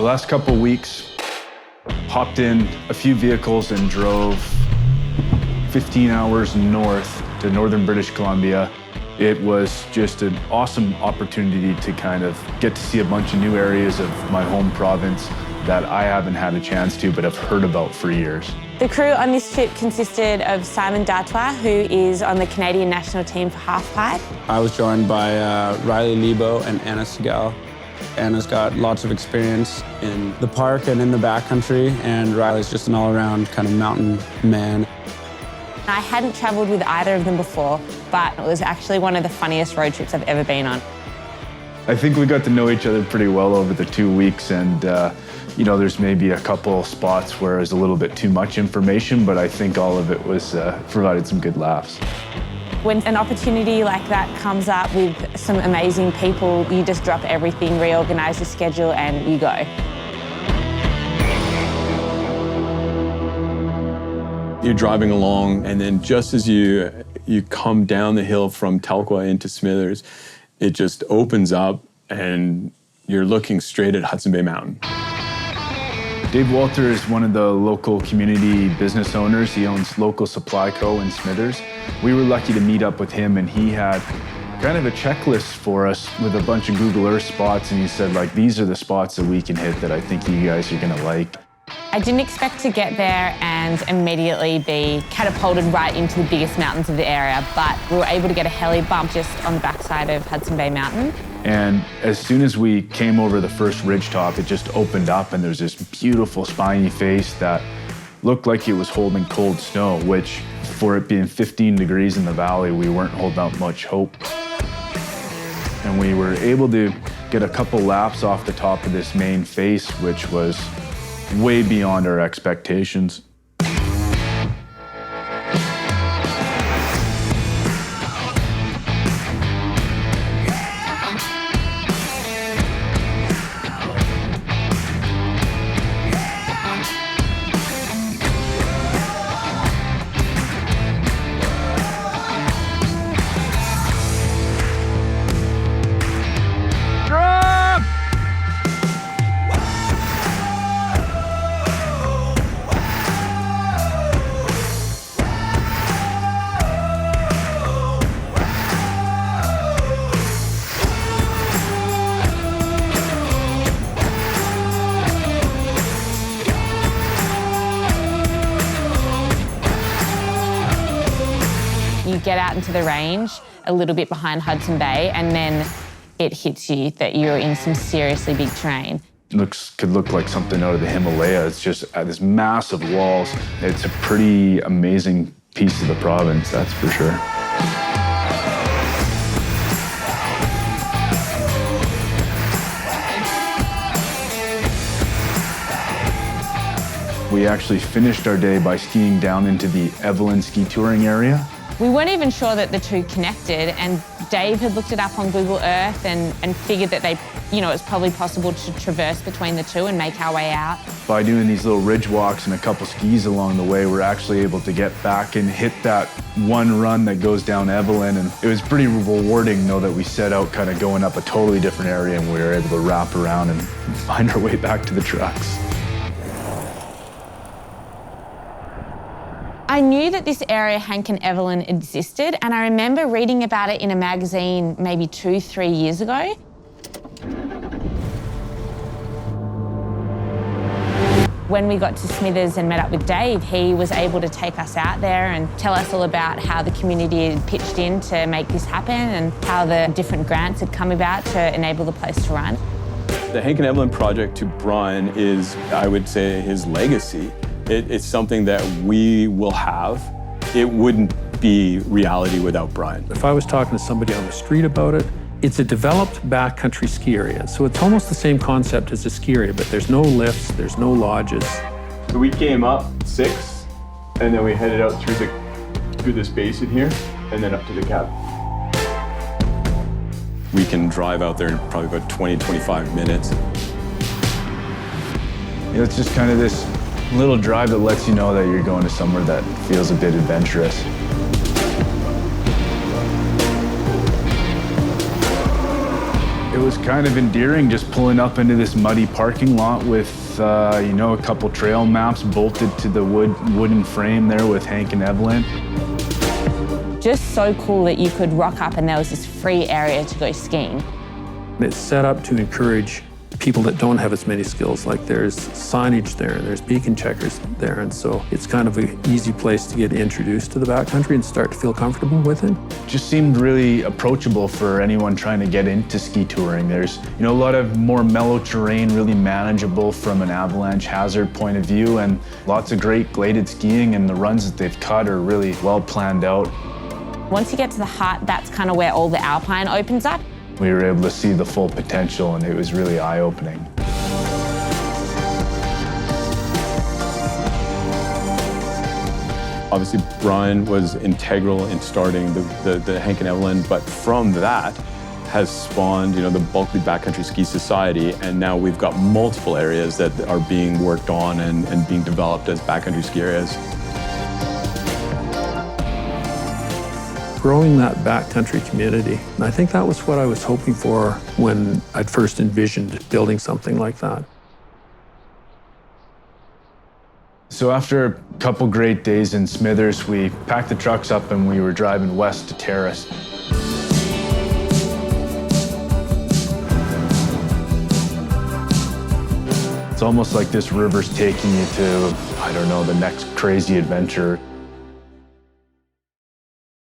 The last couple weeks, hopped in a few vehicles and drove 15 hours north to northern British Columbia. It was just an awesome opportunity to kind of get to see a bunch of new areas of my home province that I haven't had a chance to, but have heard about for years. The crew on this trip consisted of Simon D'Artois, who is on the Canadian national team for halfpipe. I was joined by Riley Leboe and Anna Segal. Anna's got lots of experience in the park and in the backcountry, and Riley's just an all-around kind of mountain man. I hadn't travelled with either of them before, but it was actually one of the funniest road trips I've ever been on. I think we got to know each other pretty well over the 2 weeks, and you know, there's maybe a couple spots where there's a little bit too much information, but I think all of it was provided some good laughs. When an opportunity like that comes up with some amazing people, you just drop everything, reorganise your schedule, and you go. You're driving along, and then just as you come down the hill from Telkwa into Smithers, it just opens up, and you're looking straight at Hudson Bay Mountain. Dave Walter is one of the local community business owners. He owns Local Supply Co. in Smithers. We were lucky to meet up with him, and he had kind of a checklist for us with a bunch of Google Earth spots, and he said, like, these are the spots that we can hit that I think you guys are gonna like. I didn't expect to get there and immediately be catapulted right into the biggest mountains of the area, but we were able to get a heli bump just on the backside of Hudson Bay Mountain. And as soon as we came over the first ridgetop, it just opened up, and there's this beautiful spiny face that looked like it was holding cold snow, which for it being 15 degrees in the valley, we weren't holding out much hope. And we were able to get a couple laps off the top of this main face, which was way beyond our expectations. You get out into the range a little bit behind Hudson Bay, and then it hits you that you're in some seriously big terrain. Could look like something out of the Himalaya. It's just this massive walls. It's a pretty amazing piece of the province, that's for sure. We actually finished our day by skiing down into the Evelyn ski touring area. We weren't even sure that the two connected, and Dave had looked it up on Google Earth and figured that it's probably possible to traverse between the two and make our way out. By doing these little ridge walks and a couple skis along the way, we're actually able to get back and hit that one run that goes down Evelyn, and it was pretty rewarding, though, that we set out kind of going up a totally different area, and we were able to wrap around and find our way back to the trucks. I knew that this area, Hankin-Evelyn, existed, and I remember reading about it in a magazine maybe 2-3 years ago. When we got to Smithers and met up with Dave, he was able to take us out there and tell us all about how the community had pitched in to make this happen and how the different grants had come about to enable the place to run. The Hankin-Evelyn project to Brian is, I would say, his legacy. It's something that we will have. It wouldn't be reality without Brian. If I was talking to somebody on the street about it, it's a developed backcountry ski area. So it's almost the same concept as a ski area, but there's no lifts, there's no lodges. So we came up 6, and then we headed out through this basin here, and then up to the cabin. We can drive out there in probably about 20-25 minutes. Yeah, it's just kind of this little drive that lets you know that you're going to somewhere that feels a bit adventurous. It was kind of endearing just pulling up into this muddy parking lot with, a couple trail maps bolted to the wooden frame there with Hankin-Evelyn. Just so cool that you could rock up and there was this free area to go skiing. It's set up to encourage people that don't have as many skills. Like there's signage there, there's beacon checkers there, and so it's kind of an easy place to get introduced to the backcountry and start to feel comfortable with it. Just seemed really approachable for anyone trying to get into ski touring. There's, a lot of more mellow terrain, really manageable from an avalanche hazard point of view, and lots of great graded skiing, and the runs that they've cut are really well planned out. Once you get to the Hut, that's kind of where all the alpine opens up. We were able to see the full potential, and it was really eye-opening. Obviously, Brian was integral in starting the Hankin-Evelyn, but from that has spawned, the Bulkley Backcountry Ski Society, and now we've got multiple areas that are being worked on and being developed as backcountry ski areas. Growing that backcountry community. And I think that was what I was hoping for when I'd first envisioned building something like that. So after a couple great days in Smithers, we packed the trucks up and we were driving west to TERRACE. It's almost like this river's taking you to, the next crazy adventure.